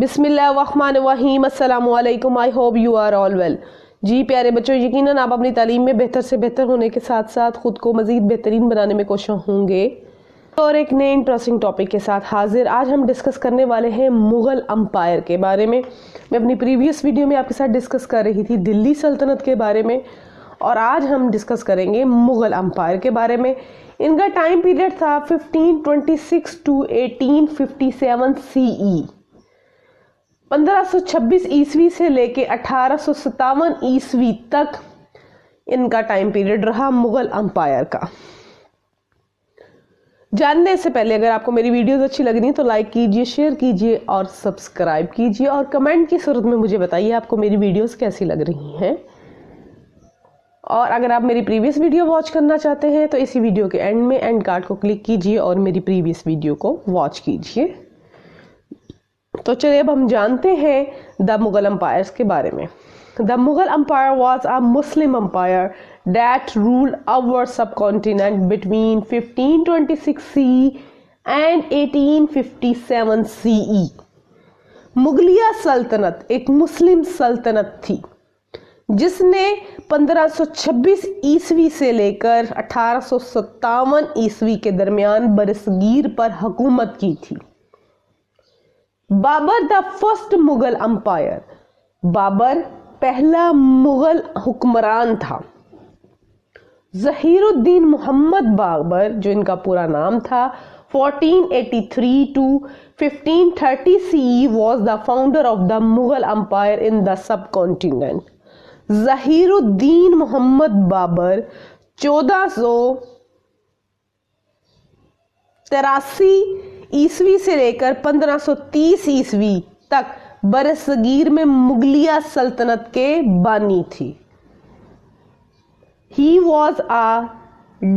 बिस्मिल्लाहिर्रहमानिर्रहीम, अस्सलाम वालेकुम। I hope you are all well. जी प्यारे बच्चों, यकीनन आप अपनी तालीम में बेहतर से बेहतर होने के साथ साथ ख़ुद को मज़ीद बेहतरीन बनाने में कोशिश होंगे। और एक नए इंटरेस्टिंग टॉपिक के साथ हाजिर। आज हम डिस्कस करने वाले हैं मुग़ल अम्पायर के बारे में। मैं अपनी प्रीवियस वीडियो में आपके साथ डिस्कस कर रही थी दिल्ली सल्तनत के बारे में, और आज हम डिस्कस करेंगे मुग़ल अम्पायर के बारे में। इनका टाइम पीरियड था 1526 टू 1857 CE। 1526 ईस्वी से लेके 1857 ईस्वी तक इनका टाइम पीरियड रहा मुग़ल अम्पायर का। जानने से पहले अगर आपको मेरी वीडियोस अच्छी लग रही हैं तो लाइक कीजिए, शेयर कीजिए और सब्सक्राइब कीजिए, और कमेंट की सूरत में मुझे बताइए आपको मेरी वीडियोस कैसी लग रही हैं। और अगर आप मेरी प्रीवियस वीडियो वॉच करना चाहते हैं तो इसी वीडियो के एंड में एंड कार्ड को क्लिक कीजिए और मेरी प्रीवियस वीडियो को वॉच कीजिए। तो चलिए अब हम जानते हैं द मुग़ल अम्पायर्स के बारे में। The Mughal empire was a Muslim empire that ruled our subcontinent between 1526 CE and 1857 CE। मुगलिया सल्तनत एक मुस्लिम सल्तनत थी जिसने 1526 ईस्वी से लेकर 1857 ईस्वी के दरमियान बरसगीर पर हुकूमत की थी। Babur the first Mughal empire, Babur पहला मुग़ल हुक्मरान था। ज़हीरुद्दीन मोहम्मद बाबर, जो इनका पूरा नाम था, 1483 to 1530 CE was the founder of the Mughal Empire in the subcontinent। Zahiruddin Mohammad Babar 1483 ईस्वी से लेकर 1530 ईस्वी तक बरसगीर में मुगलिया सल्तनत के बानी थी। He was a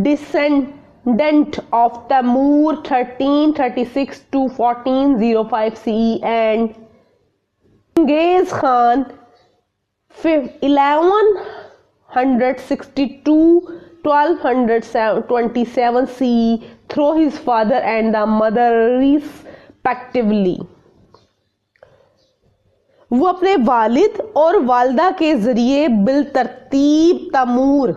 descendant of Timur 1336 to 1405 CE and Genghis Khan 1162 1227 CE through his father and the mother respectively। वो अपने वालिद और वालदा के जरिए बिलतरतीब तैमूर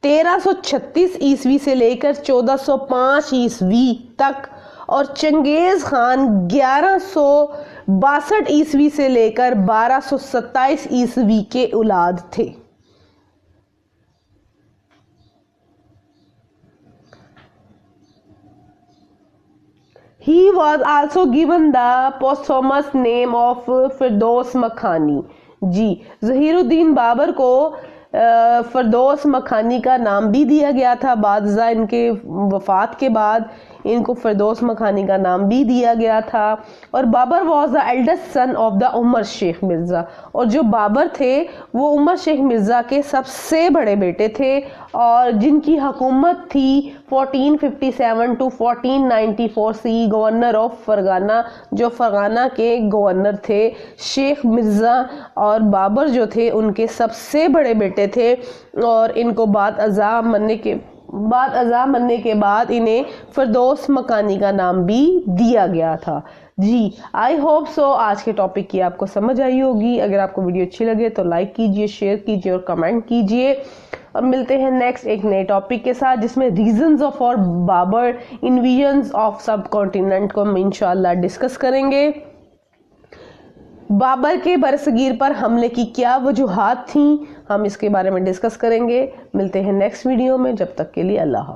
1336 ईस्वी से लेकर 1405 ईस्वी तक और चंगेज खान 1162 ईस्वी से लेकर 1227 ईस्वी के औलाद थे। He was also given the posthumous name of फिरदौस मखानी। जी, ज़हीरुद्दीन बाबर को फिरदौस मखानी का नाम भी दिया गया था। बादशाह इनके वफात के बाद इनको फिरदौस मखानी का नाम भी दिया गया था। और Babur was the eldest son of the Umar Sheikh Mirza, और जो बाबर थे वो उमर शेख मिर्ज़ा के सबसे बड़े बेटे थे, और जिनकी हुकूमत थी 1457 to 1494 CE। Governor of Fergana, जो फरगाना के गवर्नर थे शेख मिर्ज़ा, और बाबर जो थे उनके सबसे बड़े बेटे थे। और इनको बाद अज़ा मरने के बाद इन्हें फिरदौस मकानी का नाम भी दिया गया था। जी, आई होप सो आज के टॉपिक की आपको समझ आई होगी। अगर आपको वीडियो अच्छी लगे तो लाइक कीजिए, शेयर कीजिए और कमेंट कीजिए। और मिलते हैं नेक्स्ट एक नए टॉपिक के साथ जिसमें रीजंस ऑफ और बाबर इन्वेजन्स ऑफ सब कॉन्टिनेंट को हम इंशाल्लाह डिस्कस करेंगे। बाबर के बरसगीर पर हमले की क्या वजूहात थी, हम इसके बारे में डिस्कस करेंगे। मिलते हैं नेक्स्ट वीडियो में, जब तक के लिए अल्लाह हाफ़िज़।